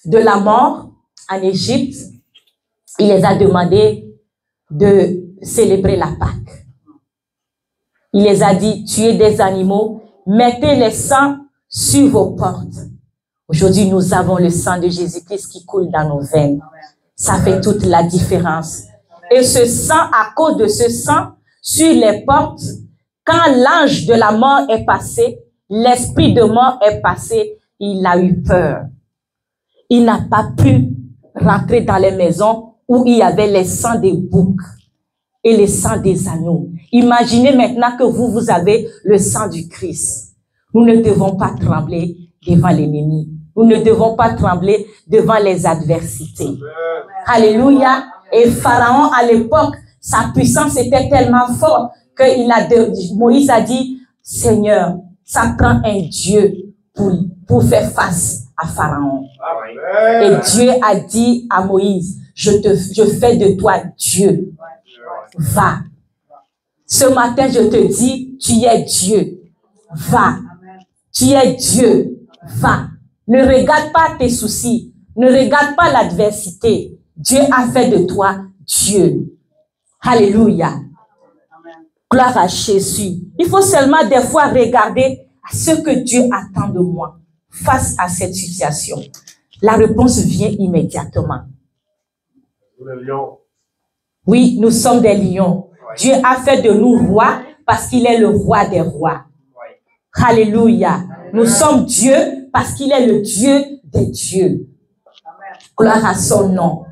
de la mort en Égypte, il les a demandé de célébrer la Pâque. Il les a dit, tuez des animaux, mettez les sangs sur vos portes. Aujourd'hui, nous avons le sang de Jésus-Christ qui coule dans nos veines. Ça fait toute la différence. Et ce sang, à cause de ce sang, sur les portes, quand l'ange de la mort est passé, l'esprit de mort est passé, il a eu peur. Il n'a pas pu rentrer dans les maisons où il y avait les sangs des boucs et les sangs des agneaux. Imaginez maintenant que vous avez le sang du Christ. Nous ne devons pas trembler devant l'ennemi. Nous ne devons pas trembler devant les adversités. Alléluia. Et Pharaon, à l'époque, sa puissance était tellement forte que Moïse a dit, Seigneur, ça prend un Dieu pour faire face à Pharaon. Et Dieu a dit à Moïse, je fais de toi Dieu. Va. Ce matin, je te dis, tu es Dieu. Va. Tu es Dieu. Va. Ne regarde pas tes soucis. Ne regarde pas l'adversité. Dieu a fait de toi Dieu. Alléluia. Gloire à Jésus. Il faut seulement des fois regarder à ce que Dieu attend de moi face à cette situation. La réponse vient immédiatement. Oui, nous sommes des lions. Dieu a fait de nous rois parce qu'il est le roi des rois. Alléluia. Nous sommes Dieu parce qu'il est le Dieu des dieux. Gloire à son nom.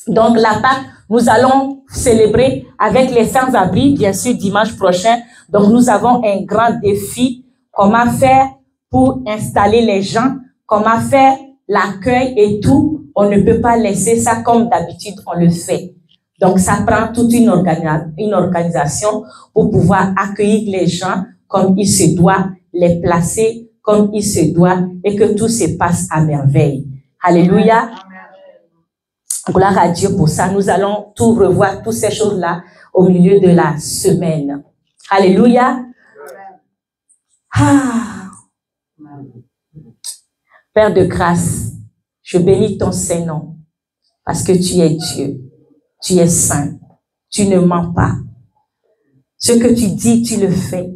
Donc la Pâque, nous allons célébrer avec les sans-abri, bien sûr, dimanche prochain. Donc nous avons un grand défi. Comment faire pour installer les gens? Comment faire l'accueil et tout? On ne peut pas laisser ça comme d'habitude on le fait. Donc ça prend toute une organisation pour pouvoir accueillir les gens comme il se doit, les placer comme il se doit et que tout se passe à merveille. Alléluia. Gloire à Dieu pour ça. Nous allons tout revoir, toutes ces choses-là au milieu de la semaine. Alléluia. Ah. Père de grâce, je bénis ton Saint-Nom parce que tu es Dieu. Tu es saint. Tu ne mens pas. Ce que tu dis, tu le fais.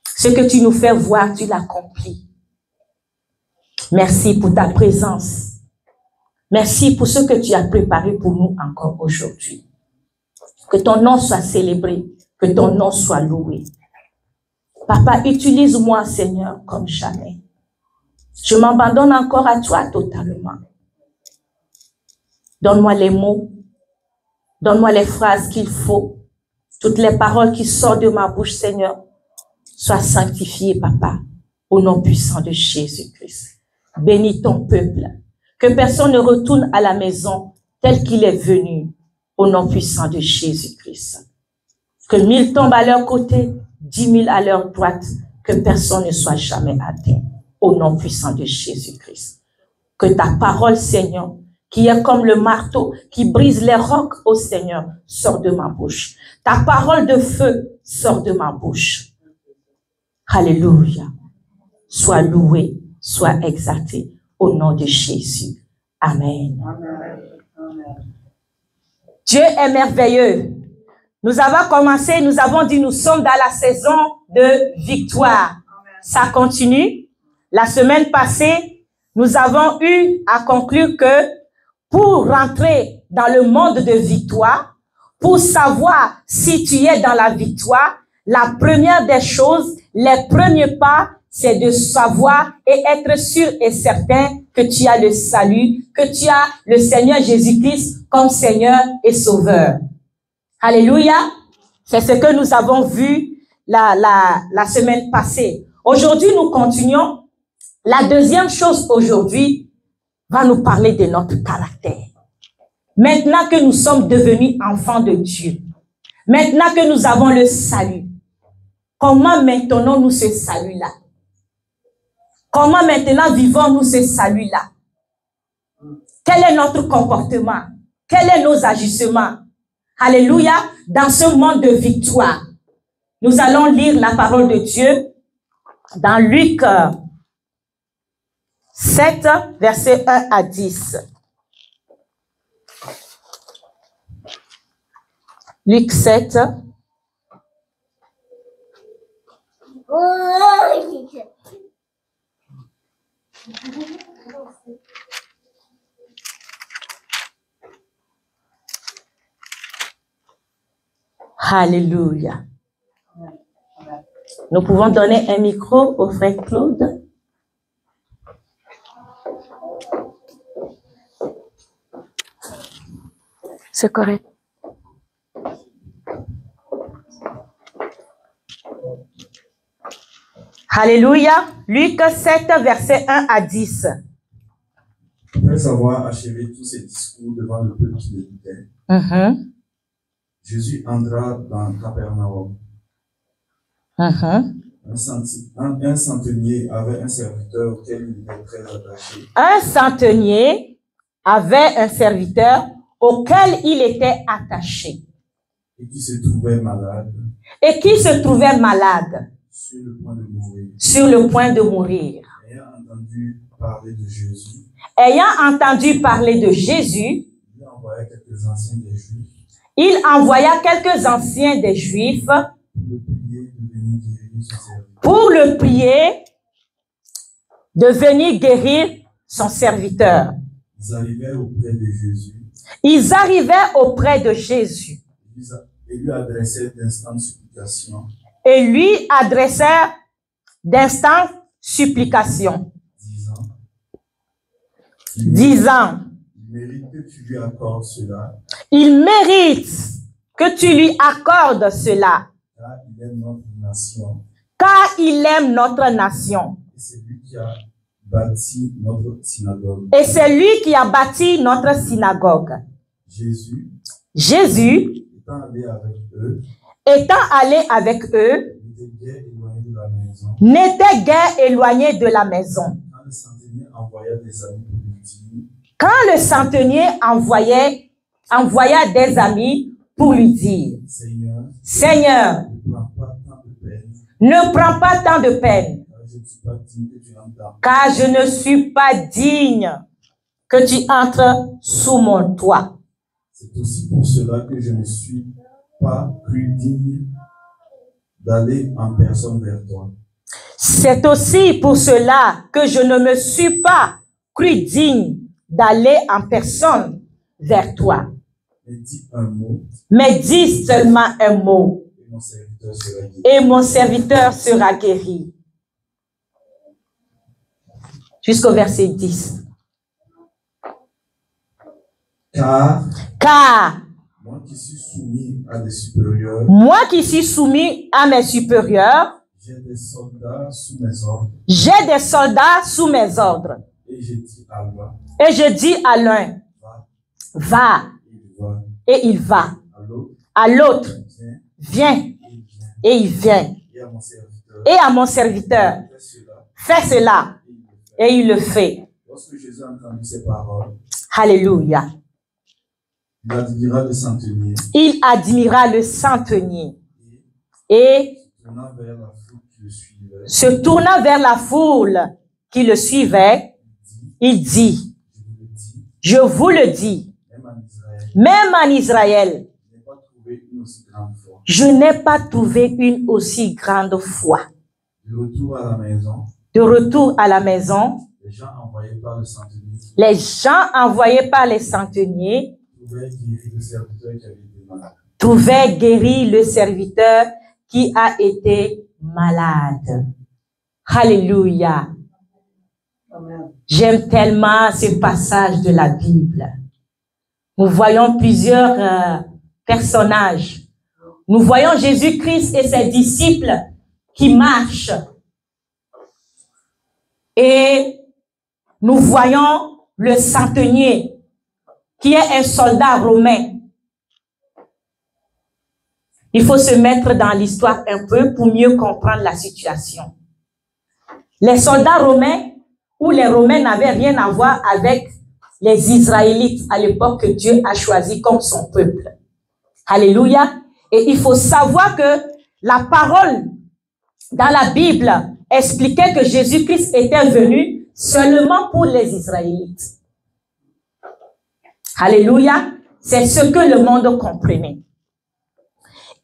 Ce que tu nous fais voir, tu l'accomplis. Merci pour ta présence. Merci pour ce que tu as préparé pour nous encore aujourd'hui. Que ton nom soit célébré, que ton nom soit loué. Papa, utilise-moi, Seigneur, comme jamais. Je m'abandonne encore à toi totalement. Donne-moi les mots, donne-moi les phrases qu'il faut. Toutes les paroles qui sortent de ma bouche, Seigneur, soient sanctifiées, Papa, au nom puissant de Jésus-Christ. Bénis ton peuple. Que personne ne retourne à la maison tel qu'il est venu, au nom puissant de Jésus-Christ. Que 1000 tombent à leur côté, 10 000 à leur droite, que personne ne soit jamais atteint, au nom puissant de Jésus-Christ. Que ta parole, Seigneur, qui est comme le marteau, qui brise les rocs, ô Seigneur, sort de ma bouche. Ta parole de feu sort de ma bouche. Alléluia. Sois loué, sois exalté. Au nom de Jésus. Amen. Amen. Dieu est merveilleux. Nous avons commencé, nous avons dit, nous sommes dans la saison de victoire. Amen. Ça continue. La semaine passée, nous avons eu à conclure que pour rentrer dans le monde de victoire, pour savoir si tu es dans la victoire, la première des choses, les premiers pas, c'est de savoir et être sûr et certain que tu as le salut, que tu as le Seigneur Jésus-Christ comme Seigneur et Sauveur. Alléluia. C'est ce que nous avons vu la semaine passée. Aujourd'hui, nous continuons. La deuxième chose aujourd'hui va nous parler de notre caractère. Maintenant que nous sommes devenus enfants de Dieu, maintenant que nous avons le salut, comment maintenons-nous ce salut-là? Comment maintenant vivons-nous ce salut-là? Quel est notre comportement? Quels sont nos agissements? Alléluia, dans ce monde de victoire. Nous allons lire la parole de Dieu dans Luc 7, versets 1 à 10. Luc 7. Alléluia. Nous pouvons donner un micro au frère Claude. C'est correct. Alléluia. Luc 7, verset 1 à 10. Après avoir achevé tous ses discours devant le peuple qui l'écoutait, Jésus entra dans Capernaum. Un centenier avait un serviteur auquel il était très attaché. Un centenier avait un serviteur auquel il était attaché. Et qui se trouvait malade. Et qui se trouvait malade. Sur le point de mourir. Sur le point de mourir. Ayant entendu parler de Jésus. Ayant entendu parler de Jésus. Il envoya quelques anciens des Juifs. Il envoya quelques anciens des Juifs. Pour le prier de venir guérir son serviteur. Ils arrivaient auprès de Jésus. Ils arrivaient auprès de Jésus. Et lui adressaient d'instantes supplications. Et lui adressèrent d'instantes supplications. Disant. Il mérite que tu lui accordes cela. Il mérite que tu lui accordes cela. Car il aime notre nation. Car il aime notre nation. Et c'est lui qui a bâti notre synagogue. Et c'est lui qui a bâti notre synagogue. Jésus, étant allé avec eux, n'était guère éloigné de la maison. Quand le centenier envoya des amis pour lui dire, Seigneur, ne prends pas tant de peine, car je ne suis pas digne que tu entres sous mon toit. C'est aussi pour cela que je ne suis pas cru digne d'aller en personne vers toi. C'est aussi pour cela que je ne me suis pas cru digne d'aller en personne vers toi. Mais dis seulement un mot. Et mon serviteur sera guéri. Jusqu'au verset 10. Car moi qui suis soumis à des supérieurs, mes supérieurs, j'ai des soldats sous mes ordres. Et je dis à l'un, va, et il va. À l'autre, viens, et il vient. Et à mon serviteur, fais cela, et il le fait. Lorsque Jésus a entendu ces paroles, alléluia. Il admira le centenier. Et se tournant vers la foule qui le suivait, il dit, je vous le dis, même en Israël, je n'ai pas trouvé une aussi grande foi. De retour à la maison, les gens envoyés par les centeniers trouvaient guéri le serviteur qui a été malade. Alléluia. J'aime tellement ce passage de la Bible. Nous voyons plusieurs personnages. Nous voyons Jésus-Christ et ses disciples qui marchent. Et nous voyons le centenier qui est un soldat romain. Il faut se mettre dans l'histoire un peu pour mieux comprendre la situation. Les soldats romains ou les Romains n'avaient rien à voir avec les Israélites à l'époque que Dieu a choisi comme son peuple. Alléluia. Et il faut savoir que la parole dans la Bible expliquait que Jésus-Christ était venu seulement pour les Israélites. Alléluia. C'est ce que le monde comprenait.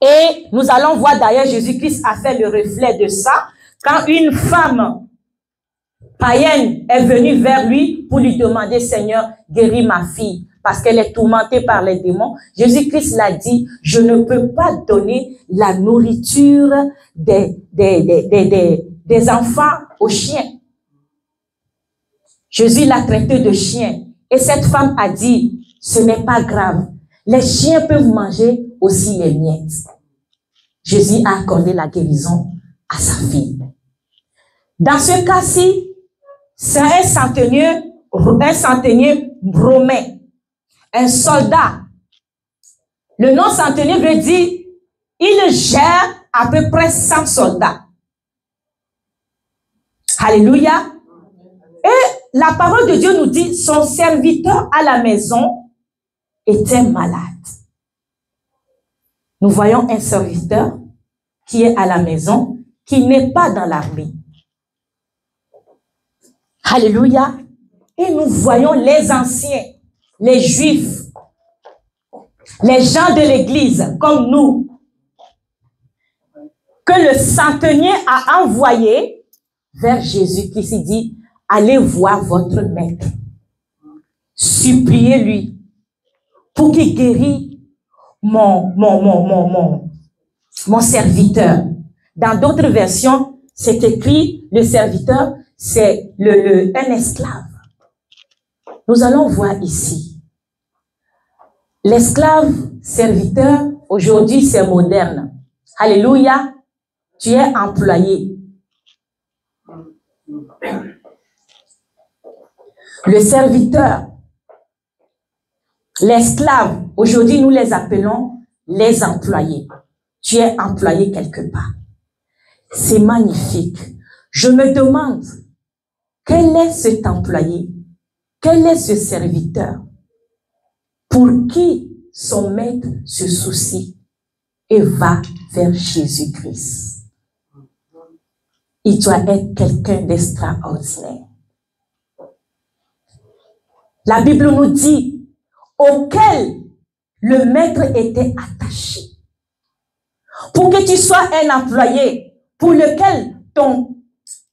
Et nous allons voir d'ailleurs, Jésus-Christ a fait le reflet de ça. Quand une femme païenne est venue vers lui pour lui demander, Seigneur, guéris ma fille, parce qu'elle est tourmentée par les démons. Jésus-Christ l'a dit, je ne peux pas donner la nourriture des enfants aux chiens. Jésus l'a traité de chien. Et cette femme a dit, ce n'est pas grave. Les chiens peuvent manger aussi les miettes. Jésus a accordé la guérison à sa fille. Dans ce cas-ci, c'est un centenier romain, un soldat. Le nom centenier veut dire, il gère à peu près 100 soldats. Alléluia. Et la parole de Dieu nous dit, son serviteur à la maison était malade. Nous voyons un serviteur qui est à la maison, qui n'est pas dans l'armée. Alléluia. Et nous voyons les anciens, les juifs, les gens de l'église, comme nous, que le centenier a envoyé vers Jésus, qui s'est dit, allez voir votre maître, suppliez-lui pour qu'il guérisse mon serviteur. Dans d'autres versions, c'est écrit, le serviteur, c'est un esclave. Nous allons voir ici. L'esclave serviteur, aujourd'hui, c'est moderne. Alléluia. Tu es employé. Le serviteur, l'esclave, aujourd'hui, nous les appelons les employés. Tu es employé quelque part. C'est magnifique. Je me demande, quel est cet employé? Quel est ce serviteur pour qui son maître se soucie et va vers Jésus-Christ? Il doit être quelqu'un d'extraordinaire. La Bible nous dit, auquel le maître était attaché. Pour que tu sois un employé pour lequel ton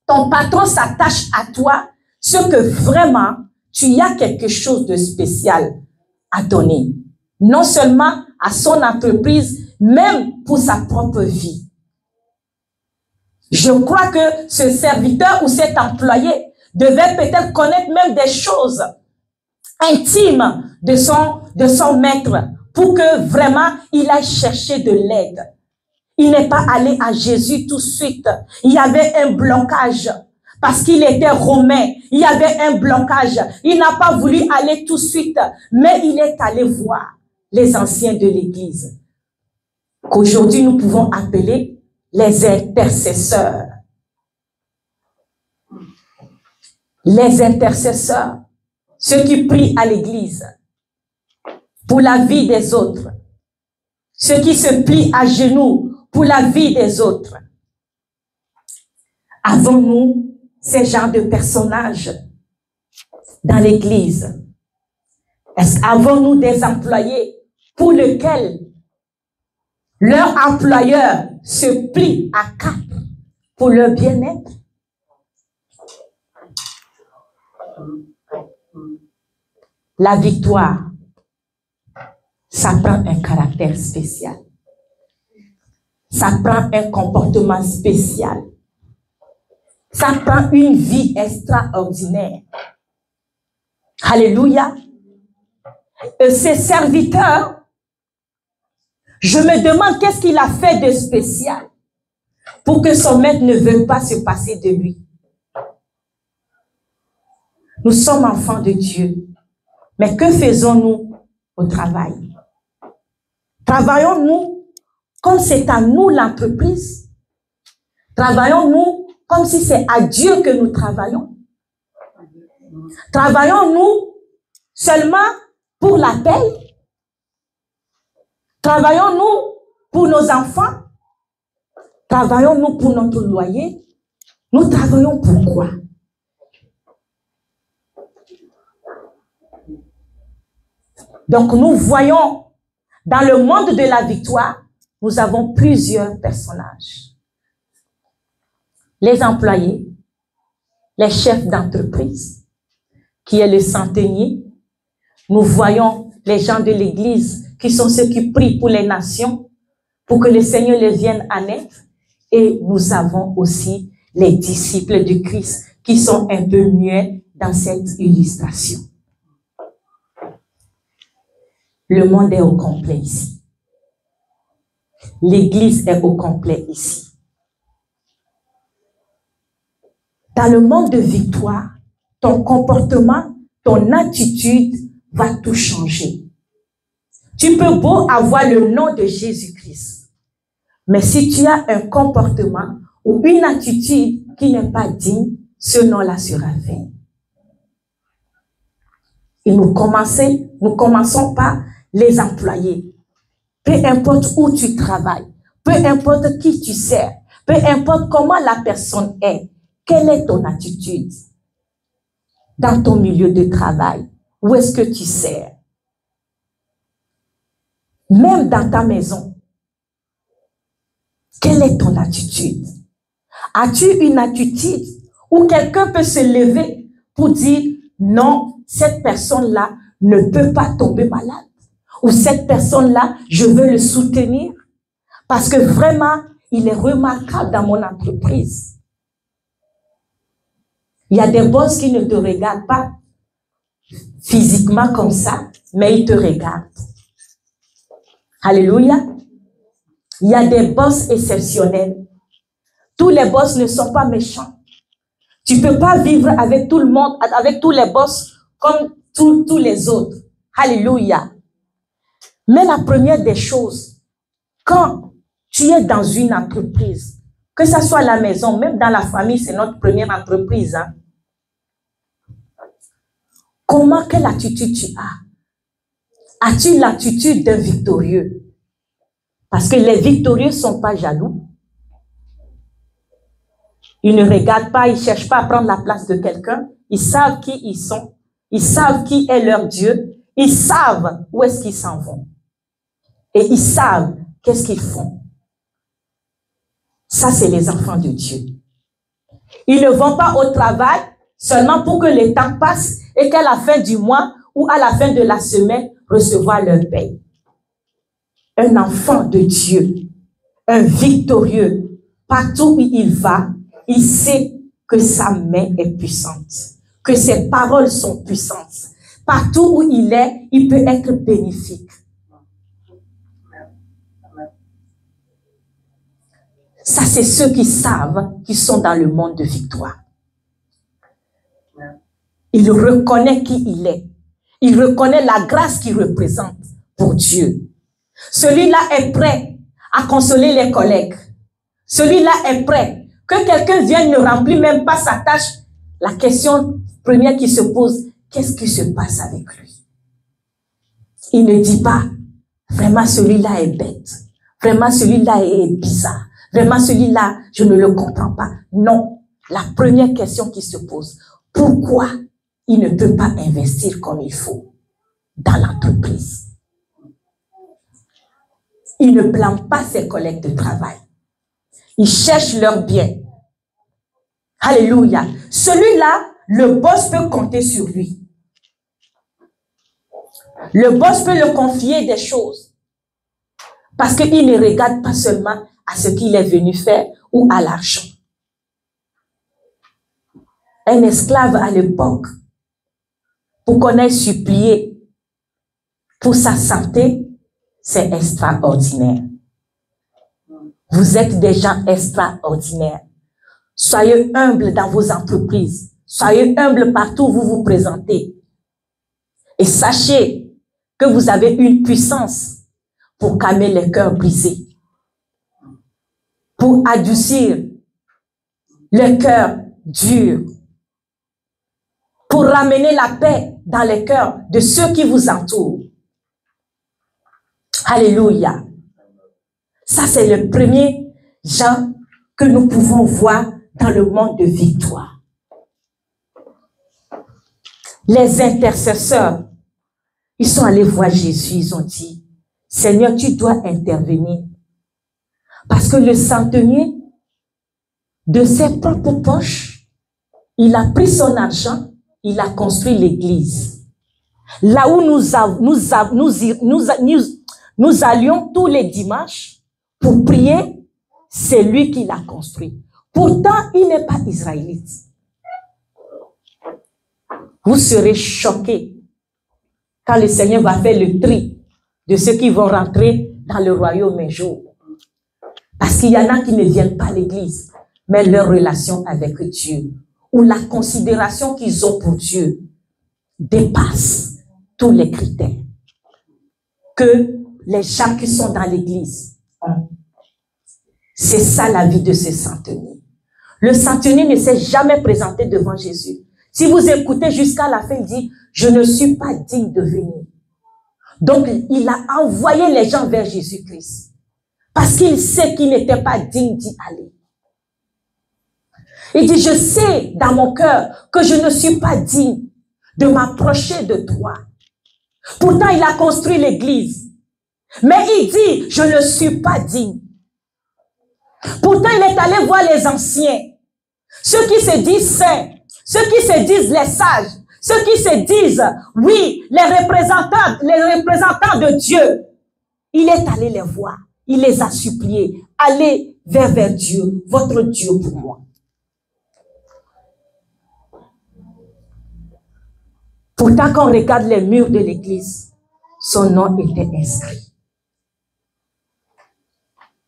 patron s'attache à toi, ce que vraiment tu as quelque chose de spécial à donner. Non seulement à son entreprise, même pour sa propre vie. Je crois que ce serviteur ou cet employé devait peut-être connaître même des choses intimes de son maître pour que vraiment il aille chercher de l'aide. Il n'est pas allé à Jésus tout de suite. Il y avait un blocage parce qu'il était romain. Il y avait un blocage. Il n'a pas voulu aller tout de suite, mais il est allé voir les anciens de l'Église, qu'aujourd'hui nous pouvons appeler les intercesseurs. Les intercesseurs, ceux qui prient à l'Église pour la vie des autres, ceux qui se plient à genoux pour la vie des autres. Avons-nous ces genres de personnages dans l'Église? Avons-nous des employés pour lesquels leur employeur se plie à quatre pour leur bien-être? La victoire, ça prend un caractère spécial. Ça prend un comportement spécial. Ça prend une vie extraordinaire. Alléluia. Et ces serviteurs, je me demande qu'est-ce qu'il a fait de spécial pour que son maître ne veuille pas se passer de lui. Nous sommes enfants de Dieu. Mais que faisons-nous au travail? Travaillons-nous comme c'est à nous l'entreprise? Travaillons-nous comme si c'est à Dieu que nous travaillons? Travaillons-nous seulement pour la paye? Travaillons-nous pour nos enfants? Travaillons-nous pour notre loyer? Nous travaillons pour quoi? Donc, nous voyons dans le monde de la victoire, nous avons plusieurs personnages. Les employés, les chefs d'entreprise, qui est le centenier. Nous voyons les gens de l'Église, qui sont ceux qui prient pour les nations, pour que le Seigneur les vienne en aide. Et nous avons aussi les disciples de Christ, qui sont un peu muets dans cette illustration. Le monde est au complet ici. L'Église est au complet ici. Dans le monde de victoire, ton comportement, ton attitude va tout changer. Tu peux beau avoir le nom de Jésus-Christ, mais si tu as un comportement ou une attitude qui n'est pas digne, ce nom-là sera vain. Et nous commençons par les employés. Peu importe où tu travailles, peu importe qui tu sers, peu importe comment la personne est, quelle est ton attitude dans ton milieu de travail? Où est-ce que tu sers? Même dans ta maison, quelle est ton attitude? As-tu une attitude où quelqu'un peut se lever pour dire non, cette personne-là ne peut pas tomber malade? Ou cette personne-là, je veux le soutenir parce que vraiment, il est remarquable dans mon entreprise. Il y a des boss qui ne te regardent pas physiquement comme ça, mais ils te regardent. Alléluia. Il y a des boss exceptionnels. Tous les boss ne sont pas méchants. Tu ne peux pas vivre avec tout le monde, avec tous les boss comme tous les autres. Alléluia. Mais la première des choses, quand tu es dans une entreprise, que ce soit à la maison, même dans la famille, c'est notre première entreprise. Hein? Quelle attitude tu as? As-tu l'attitude d'un victorieux? Parce que les victorieux ne sont pas jaloux. Ils ne regardent pas, ils ne cherchent pas à prendre la place de quelqu'un. Ils savent qui ils sont. Ils savent qui est leur Dieu. Ils savent où est-ce qu'ils s'en vont. Et ils savent qu'est-ce qu'ils font. Ça, c'est les enfants de Dieu. Ils ne vont pas au travail seulement pour que le temps passe et qu'à la fin du mois ou à la fin de la semaine, recevoir leur paie. Un enfant de Dieu, un victorieux, partout où il va, il sait que sa main est puissante, que ses paroles sont puissantes. Partout où il est, il peut être bénéfique. Ça, c'est ceux qui savent qu'ils sont dans le monde de victoire. Il reconnaît qui il est. Il reconnaît la grâce qu'il représente pour Dieu. Celui-là est prêt à consoler les collègues. Celui-là est prêt. Que quelqu'un vienne ne remplit même pas sa tâche. La question première qui se pose, qu'est-ce qui se passe avec lui? Il ne dit pas, vraiment celui-là est bête. Vraiment celui-là est bizarre. Vraiment celui-là, je ne le comprends pas. Non. La première question qui se pose, pourquoi il ne peut pas investir comme il faut dans l'entreprise? Il ne blâme pas ses collègues de travail. Il cherche leur bien. Alléluia. Celui-là, le boss peut compter sur lui. Le boss peut le confier des choses. Parce qu'il ne regarde pas seulement à ce qu'il est venu faire ou à l'argent. Un esclave à l'époque, pour qu'on ait supplié pour sa santé, c'est extraordinaire. Vous êtes des gens extraordinaires. Soyez humbles dans vos entreprises. Soyez humbles partout où vous vous présentez. Et sachez que vous avez une puissance pour calmer les cœurs brisés. Pour adoucir les cœurs durs. Pour ramener la paix dans les cœurs de ceux qui vous entourent. Alléluia. Ça, c'est le premier genre que nous pouvons voir dans le monde de victoire. Les intercesseurs, Ils sont allés voir Jésus, ils ont dit, Seigneur, tu dois intervenir. Parce que le centenier, de ses propres poches, il a pris son argent, il a construit l'église. Là où nous allions tous les dimanches pour prier, c'est lui qui l'a construit. Pourtant, il n'est pas israélite. Vous serez choqués quand le Seigneur va faire le tri de ceux qui vont rentrer dans le royaume un jour. Parce qu'il y en a qui ne viennent pas à l'église, mais leur relation avec Dieu, ou la considération qu'ils ont pour Dieu, dépasse tous les critères que les gens qui sont dans l'église ont. C'est ça la vie de ce centenier. Le centenier ne s'est jamais présenté devant Jésus. Si vous écoutez jusqu'à la fin, il dit, je ne suis pas digne de venir. Donc, il a envoyé les gens vers Jésus-Christ. Parce qu'il sait qu'il n'était pas digne d'y aller. Il dit, je sais dans mon cœur que je ne suis pas digne de m'approcher de toi. Pourtant, il a construit l'église. Mais il dit, je ne suis pas digne. Pourtant, il est allé voir les anciens. Ceux qui se disent saints. Ceux qui se disent les sages. Ceux qui se disent, oui, les représentants de Dieu. Il est allé les voir. Il les a suppliés. Allez vers Dieu, votre Dieu pour moi. Pourtant, quand on regarde les murs de l'église, son nom était inscrit.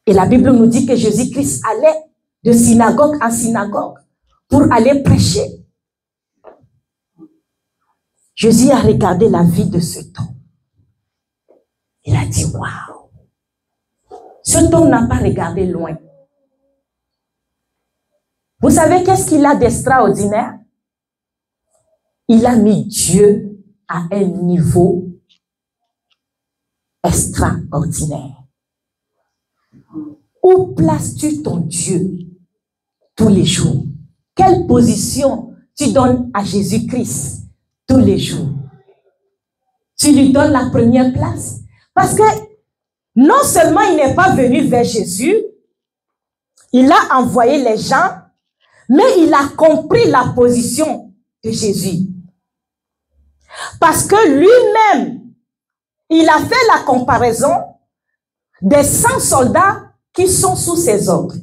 Et la Bible nous dit que Jésus-Christ allait de synagogue en synagogue pour aller prêcher. Jésus a regardé la vie de cet homme. Il a dit, waouh! Cet homme n'a pas regardé loin. Vous savez qu'est-ce qu'il a d'extraordinaire? Il a mis Dieu à un niveau extraordinaire. Où places-tu ton Dieu tous les jours? Quelle position tu donnes à Jésus-Christ tous les jours? Tu lui donnes la première place? Parce que non seulement il n'est pas venu vers Jésus, il a envoyé les gens, mais il a compris la position de Jésus. Parce que lui-même, il a fait la comparaison des 100 soldats qui sont sous ses ordres.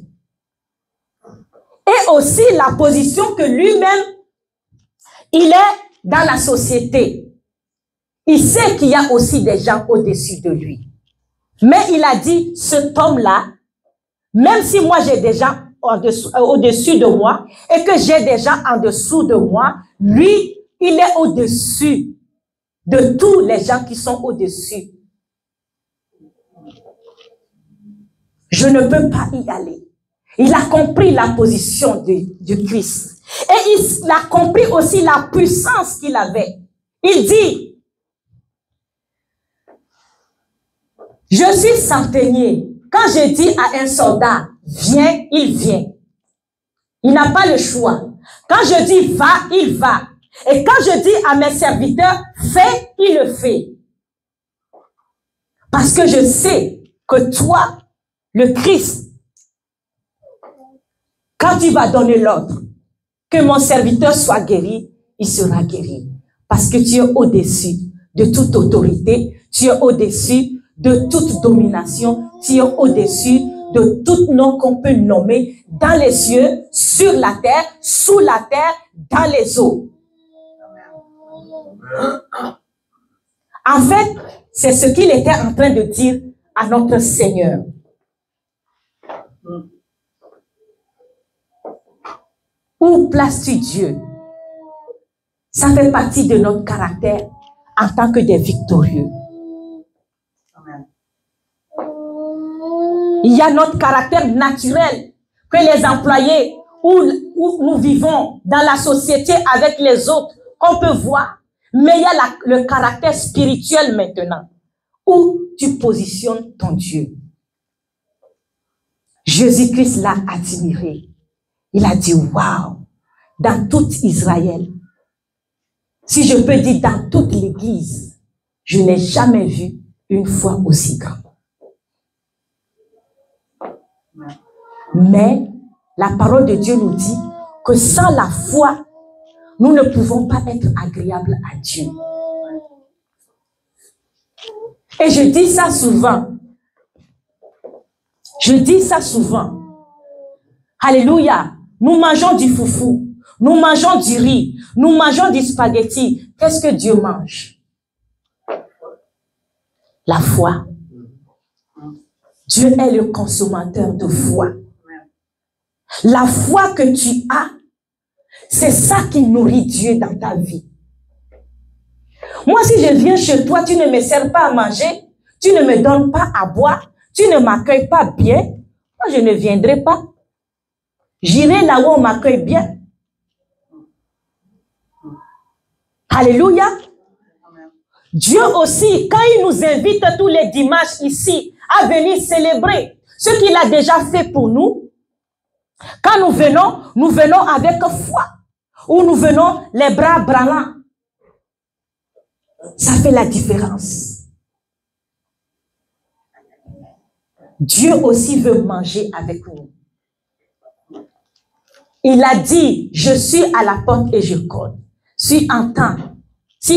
Et aussi la position que lui-même, il est dans la société. Il sait qu'il y a aussi des gens au-dessus de lui. Mais il a dit, cet homme-là, même si moi j'ai des gens au-dessus de moi et que j'ai des gens en dessous de moi, lui, il est au-dessus de tous les gens qui sont au-dessus. Je ne peux pas y aller. Il a compris la position de Christ. Et il a compris aussi la puissance qu'il avait. Il dit, je suis centenier. Quand je dis à un soldat, viens, il vient. Il n'a pas le choix. Quand je dis va, il va. Et quand je dis à mes serviteurs, fais, il le fait. Parce que je sais que toi, le Christ, quand tu vas donner l'ordre, que mon serviteur soit guéri, il sera guéri. Parce que tu es au-dessus de toute autorité, tu es au-dessus de toute domination, tu es au-dessus de tout nom qu'on peut nommer dans les cieux, sur la terre, sous la terre, dans les eaux. En fait, c'est ce qu'il était en train de dire à notre Seigneur. Où places-tu Dieu? Ça fait partie de notre caractère en tant que des victorieux. Il y a notre caractère naturel que les employés où nous vivons dans la société avec les autres, qu'on peut voir. Mais il y a le caractère spirituel maintenant, où tu positionnes ton Dieu. Jésus-Christ l'a admiré. Il a dit, waouh, dans toute Israël, si je peux dire dans toute l'église, je n'ai jamais vu une foi aussi grande. Mais la parole de Dieu nous dit que sans la foi, nous ne pouvons pas être agréables à Dieu. Et je dis ça souvent. Je dis ça souvent. Alléluia. Nous mangeons du foufou. Nous mangeons du riz. Nous mangeons du spaghetti. Qu'est-ce que Dieu mange? La foi. Dieu est le consommateur de foi. La foi que tu as, c'est ça qui nourrit Dieu dans ta vie. Moi, si je viens chez toi, tu ne me sers pas à manger, tu ne me donnes pas à boire, tu ne m'accueilles pas bien, moi, je ne viendrai pas. J'irai là où on m'accueille bien. Alléluia. Dieu aussi, quand il nous invite tous les dimanches ici à venir célébrer ce qu'il a déjà fait pour nous, quand nous venons avec foi, ou nous venons les bras brûlants. Ça fait la différence. Dieu aussi veut manger avec nous. Il a dit, je suis à la porte et je cogne. Si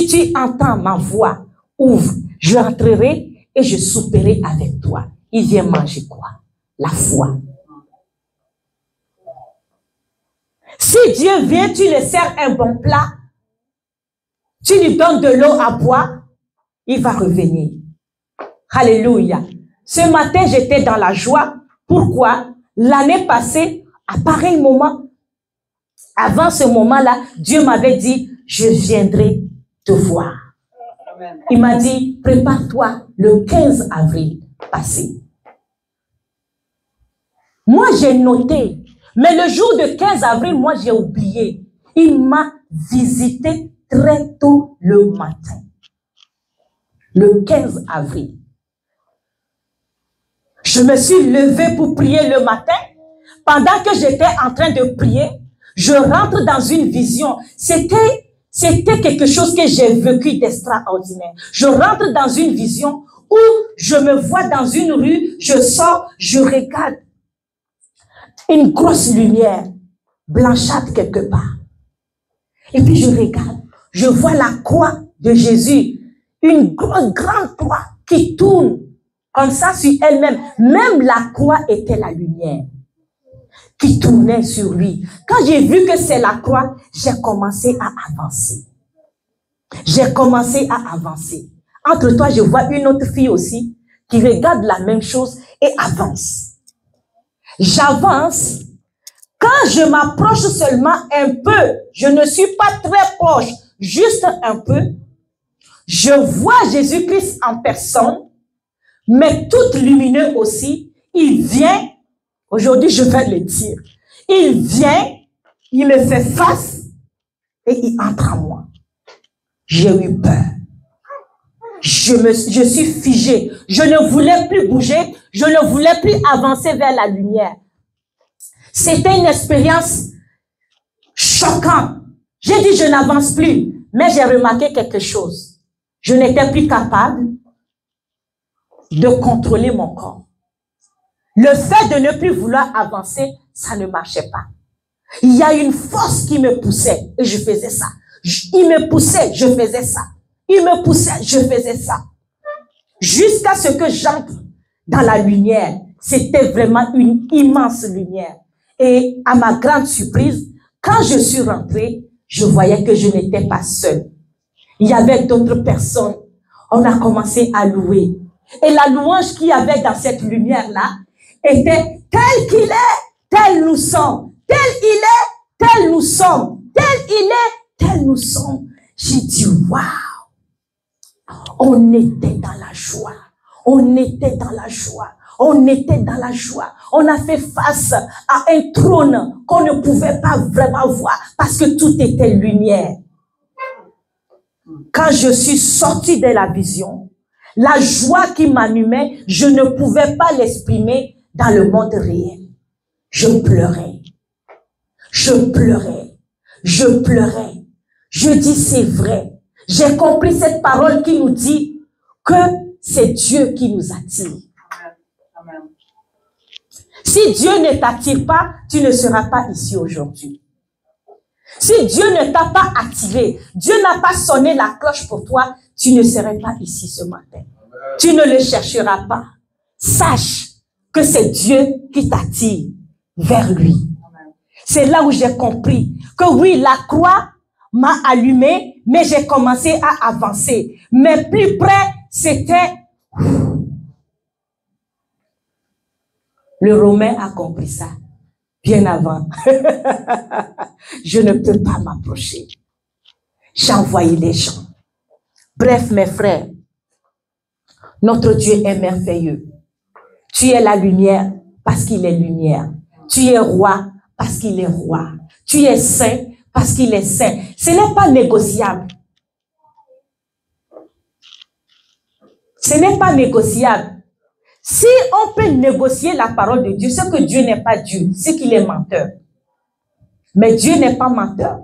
tu entends ma voix, ouvre, je entrerai et je souperai avec toi. Il vient manger quoi? La foi. Si Dieu vient, tu le sers un bon plat, tu lui donnes de l'eau à boire, il va revenir. Alléluia. Ce matin, j'étais dans la joie. Pourquoi? L'année passée, à pareil moment, avant ce moment-là, Dieu m'avait dit, je viendrai te voir. Il m'a dit, prépare-toi le 15 avril passé. Moi, j'ai noté. Mais le jour de 15 avril, moi, j'ai oublié. Il m'a visité très tôt le matin. Le 15 avril. Je me suis levée pour prier le matin. Pendant que j'étais en train de prier, je rentre dans une vision. C'était quelque chose que j'ai vécu d'extraordinaire. Je rentre dans une vision où je me vois dans une rue, je sors, je regarde. Une grosse lumière, blanchâtre quelque part. Et puis je regarde, je vois la croix de Jésus, une grande croix qui tourne comme ça sur elle-même. Même la croix était la lumière qui tournait sur lui. Quand j'ai vu que c'est la croix, j'ai commencé à avancer. J'ai commencé à avancer. Entre-temps, je vois une autre fille aussi qui regarde la même chose et avance. J'avance. Quand je m'approche seulement un peu, je ne suis pas très proche, juste un peu, je vois Jésus-Christ en personne, mais tout lumineux aussi. Il vient, aujourd'hui je vais le dire, il vient, il me fait face et il entre en moi. J'ai eu peur. Je suis figée. Je ne voulais plus bouger. Je ne voulais plus avancer vers la lumière. C'était une expérience choquante. J'ai dit, je n'avance plus. Mais j'ai remarqué quelque chose. Je n'étais plus capable de contrôler mon corps. Le fait de ne plus vouloir avancer, ça ne marchait pas. Il y a une force qui me poussait et je faisais ça. Il me poussait, je faisais ça. Il me poussait, je faisais ça. Jusqu'à ce que j'entre dans la lumière. C'était vraiment une immense lumière. Et à ma grande surprise, quand je suis rentrée, je voyais que je n'étais pas seule. Il y avait d'autres personnes. On a commencé à louer. Et la louange qu'il y avait dans cette lumière-là était tel qu'il est, tel nous sommes. Tel il est, tel nous sommes. Tel il est, tel nous sommes. J'ai dit, waouh! On était dans la joie. On était dans la joie. On était dans la joie. On a fait face à un trône qu'on ne pouvait pas vraiment voir parce que tout était lumière. Quand je suis sortie de la vision, la joie qui m'animait, je ne pouvais pas l'exprimer dans le monde réel. Je pleurais. Je pleurais. Je pleurais. Je dis c'est vrai. J'ai compris cette parole qui nous dit que c'est Dieu qui nous attire. Amen. Si Dieu ne t'attire pas, tu ne seras pas ici aujourd'hui. Si Dieu ne t'a pas attiré, Dieu n'a pas sonné la cloche pour toi, tu ne serais pas ici ce matin. Tu ne le chercheras pas. Sache que c'est Dieu qui t'attire vers lui. C'est là où j'ai compris que oui, la croix m'a allumé, mais j'ai commencé à avancer. Mais plus près, c'était... Le Romain a compris ça bien avant. Je ne peux pas m'approcher. J'ai envoyé les gens. Bref, mes frères, notre Dieu est merveilleux. Tu es la lumière parce qu'il est lumière. Tu es roi parce qu'il est roi. Tu es saint parce qu'il est saint. Ce n'est pas négociable. Ce n'est pas négociable. Si on peut négocier la parole de Dieu, c'est que Dieu n'est pas Dieu, c'est qu'il est menteur. Mais Dieu n'est pas menteur.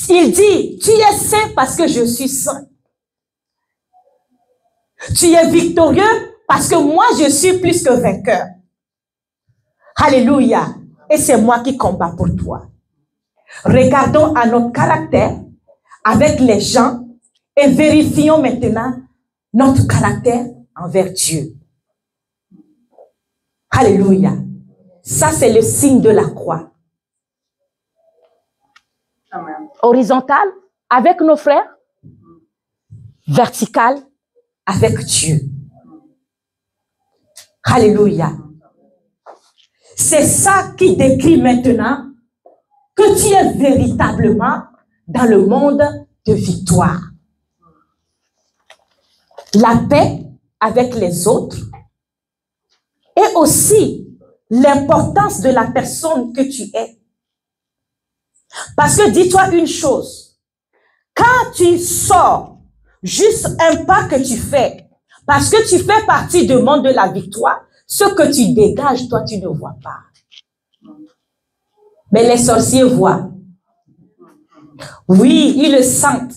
Il dit, tu es saint parce que je suis saint. Tu es victorieux parce que moi je suis plus que vainqueur. Alléluia. Et c'est moi qui combats pour toi. Regardons à notre caractère avec les gens et vérifions maintenant notre caractère envers Dieu. Alléluia. Ça, c'est le signe de la croix. Amen. Horizontale, avec nos frères. Verticale, avec Dieu. Alléluia. C'est ça qui décrit maintenant que tu es véritablement dans le monde de victoire. La paix avec les autres. Et aussi, l'importance de la personne que tu es. Parce que dis-toi une chose, quand tu sors, juste un pas que tu fais, parce que tu fais partie du monde de la victoire, ce que tu dégages, toi, tu ne vois pas. Mais les sorciers voient. Oui, ils le sentent.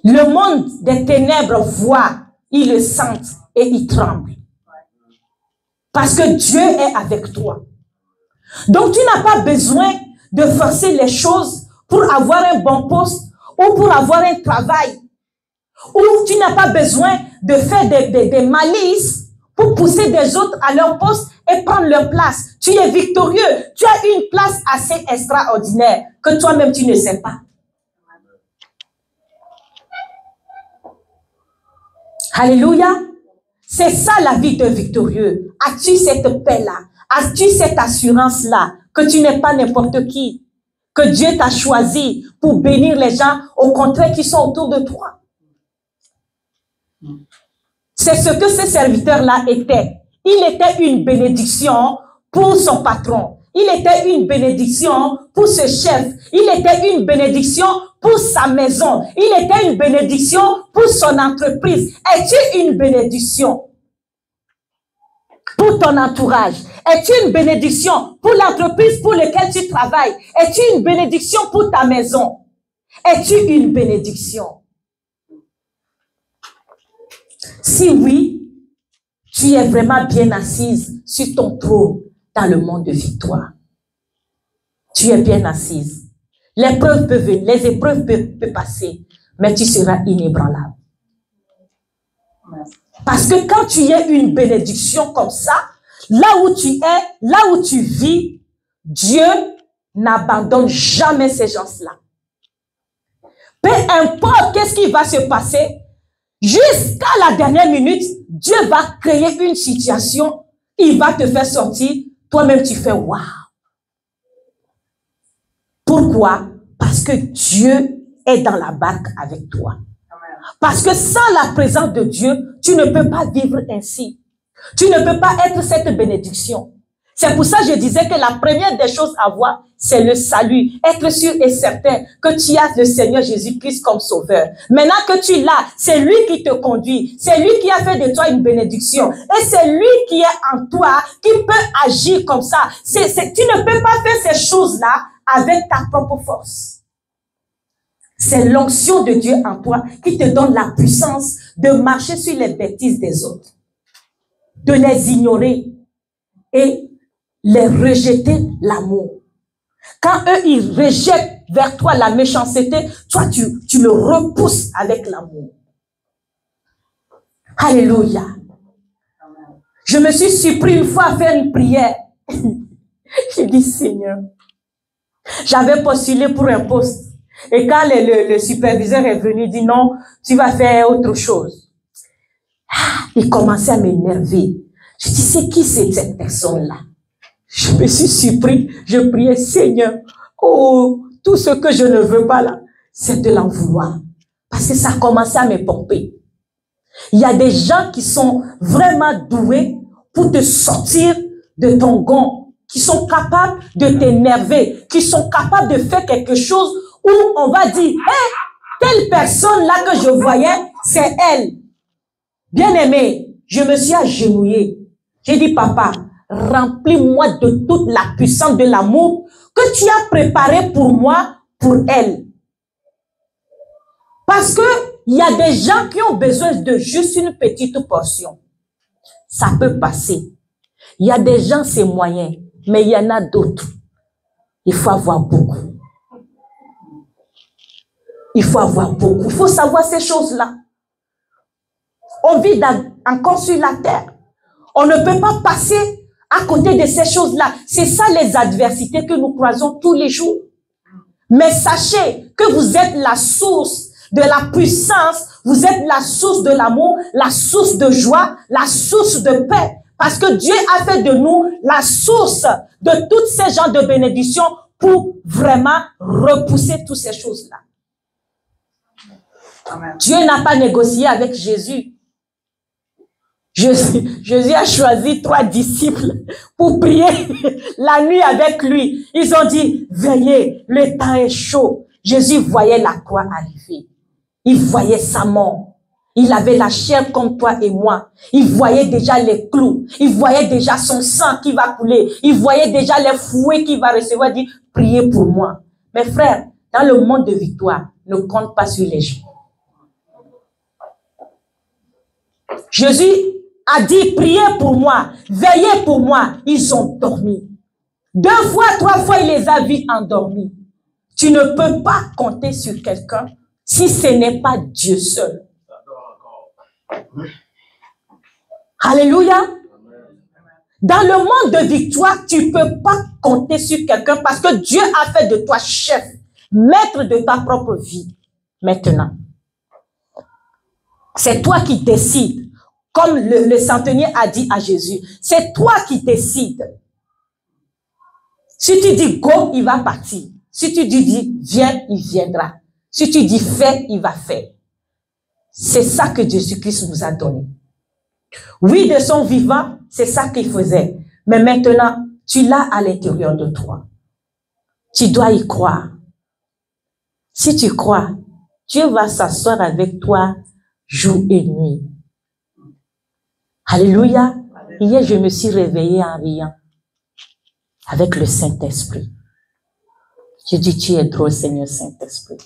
Le monde des ténèbres voit, ils le sentent et ils tremblent. Parce que Dieu est avec toi. Donc, tu n'as pas besoin de forcer les choses pour avoir un bon poste ou pour avoir un travail. Ou tu n'as pas besoin de faire des malices pour pousser des autres à leur poste et prendre leur place. Tu es victorieux. Tu as une place assez extraordinaire que toi-même tu ne sais pas. Alléluia. C'est ça la vie d'un victorieux. As-tu cette paix-là? As-tu cette assurance-là que tu n'es pas n'importe qui? Que Dieu t'a choisi pour bénir les gens, au contraire, qui sont autour de toi. C'est ce que ce serviteur-là était. Il était une bénédiction pour son patron. Il était une bénédiction pour ce chef. Il était une bénédiction pour sa maison. Il était une bénédiction pour son entreprise. Es-tu une bénédiction pour ton entourage? Es-tu une bénédiction pour l'entreprise pour laquelle tu travailles? Es-tu une bénédiction pour ta maison? Es-tu une bénédiction? Si oui, tu es vraiment bien assise sur ton trône dans le monde de victoire. Tu es bien assise. L'épreuve peut venir, les épreuves peuvent passer, mais tu seras inébranlable. Parce que quand tu es une bénédiction comme ça, là où tu es, là où tu vis, Dieu n'abandonne jamais ces gens-là. Peu importe qu'est-ce qui va se passer, jusqu'à la dernière minute, Dieu va créer une situation, il va te faire sortir, toi-même tu fais waouh. Pourquoi? Parce que Dieu est dans la barque avec toi. Parce que sans la présence de Dieu, tu ne peux pas vivre ainsi. Tu ne peux pas être cette bénédiction. C'est pour ça que je disais que la première des choses à voir, c'est le salut. Être sûr et certain que tu as le Seigneur Jésus-Christ comme sauveur. Maintenant que tu l'as, c'est lui qui te conduit. C'est lui qui a fait de toi une bénédiction. Et c'est lui qui est en toi, qui peut agir comme ça. Tu ne peux pas faire ces choses-là avec ta propre force. C'est l'onction de Dieu en toi qui te donne la puissance de marcher sur les bêtises des autres, de les ignorer et les rejeter l'amour. Quand eux, ils rejettent vers toi la méchanceté, toi, tu le repousses avec l'amour. Alléluia. Je me suis surpris une fois à faire une prière. J'ai dit, Seigneur, j'avais postulé pour un poste. Et quand le superviseur est venu, il dit, non, tu vas faire autre chose. Il commençait à m'énerver. Je dis, c'est qui cette personne-là? Je me suis surpris. Je priais, Seigneur, oh, tout ce que je ne veux pas là, c'est de l'en vouloir. Parce que ça a commencé à me pomper. Il y a des gens qui sont vraiment doués pour te sortir de ton gond, qui sont capables de t'énerver, qui sont capables de faire quelque chose où on va dire, hey, telle personne là que je voyais, c'est elle. Bien-aimé, je me suis agenouillée. J'ai dit, papa, remplis-moi de toute la puissance de l'amour que tu as préparé pour moi, pour elle. Parce que il y a des gens qui ont besoin de juste une petite portion. Ça peut passer. Il y a des gens, c'est moyen, mais il y en a d'autres. Il faut avoir beaucoup. Il faut avoir beaucoup. Il faut savoir ces choses-là. On vit encore sur la terre. On ne peut pas passer à côté de ces choses-là. C'est ça les adversités que nous croisons tous les jours. Mais sachez que vous êtes la source de la puissance, vous êtes la source de l'amour, la source de joie, la source de paix. Parce que Dieu a fait de nous la source de toutes ces genres de bénédictions pour vraiment repousser toutes ces choses-là. Dieu n'a pas négocié avec Jésus. Jésus a choisi 3 disciples pour prier la nuit avec lui. Ils ont dit, veillez, le temps est chaud. Jésus voyait la croix arriver. Il voyait sa mort. Il avait la chair comme toi et moi. Il voyait déjà les clous. Il voyait déjà son sang qui va couler. Il voyait déjà les fouets qu'il va recevoir. Il dit, priez pour moi. Mes frères, dans le monde de victoire, ne compte pas sur les gens. Jésus a dit, priez pour moi, veillez pour moi. Ils ont dormi. 2 fois, 3 fois, il les a vus endormis. Tu ne peux pas compter sur quelqu'un si ce n'est pas Dieu seul. Alléluia. Dans le monde de victoire, tu ne peux pas compter sur quelqu'un parce que Dieu a fait de toi chef, maître de ta propre vie. Maintenant, c'est toi qui décides. Comme le centenier a dit à Jésus, c'est toi qui décides. Si tu dis go, il va partir. Si tu dis viens, il viendra. Si tu dis fais, il va faire. C'est ça que Jésus-Christ nous a donné. Oui, de son vivant, c'est ça qu'il faisait. Mais maintenant, tu l'as à l'intérieur de toi. Tu dois y croire. Si tu crois, Dieu va s'asseoir avec toi jour et nuit. Alléluia. Hier, je me suis réveillée en riant avec le Saint-Esprit. J'ai dit, tu es drôle, Seigneur Saint-Esprit.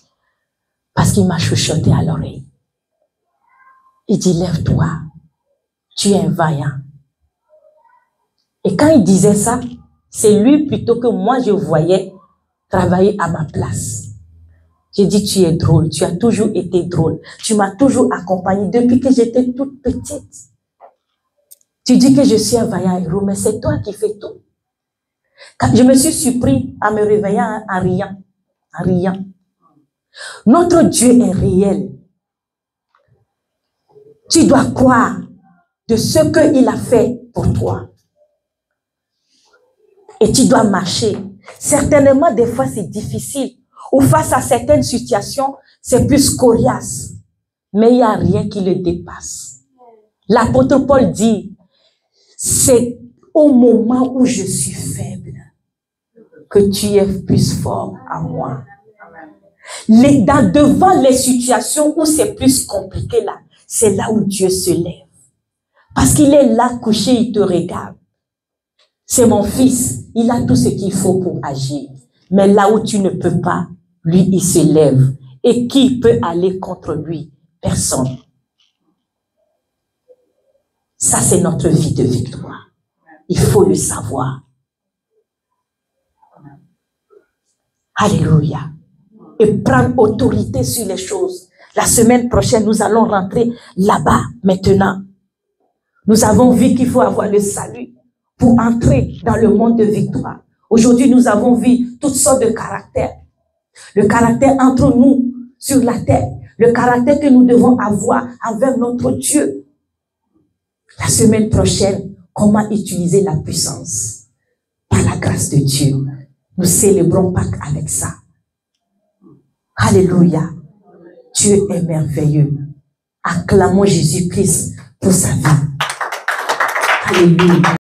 Parce qu'il m'a chuchoté à l'oreille. Il dit, lève-toi, tu es un vaillant. Et quand il disait ça, c'est lui plutôt que moi je voyais travailler à ma place. J'ai dit, tu es drôle, tu as toujours été drôle. Tu m'as toujours accompagné depuis que j'étais toute petite. Tu dis que je suis un vaillant héros, mais c'est toi qui fais tout. Quand je me suis surpris à me réveiller en riant. En riant. Notre Dieu est réel. Tu dois croire de ce qu'il a fait pour toi. Et tu dois marcher. Certainement, des fois, c'est difficile. Ou face à certaines situations, c'est plus coriace. Mais il n'y a rien qui le dépasse. L'apôtre Paul dit, c'est au moment où je suis faible que tu es plus fort à moi. Devant les situations où c'est plus compliqué là, c'est là où Dieu se lève. Parce qu'il est là couché, il te regarde. C'est mon fils, il a tout ce qu'il faut pour agir. Mais là où tu ne peux pas, lui, il se lève Et qui peut aller contre lui? Personne. Ça, c'est notre vie de victoire. Il faut le savoir. Alléluia. Et prendre autorité sur les choses. La semaine prochaine, nous allons rentrer là-bas maintenant. Nous avons vu qu'il faut avoir le salut pour entrer dans le monde de victoire. Aujourd'hui, nous avons vu toutes sortes de caractères. Le caractère entre nous sur la terre. Le caractère que nous devons avoir envers notre Dieu. La semaine prochaine, comment utiliser la puissance? Par la grâce de Dieu. Nous célébrons Pâques avec ça. Alléluia. Dieu est merveilleux. Acclamons Jésus-Christ pour sa vie. Alléluia.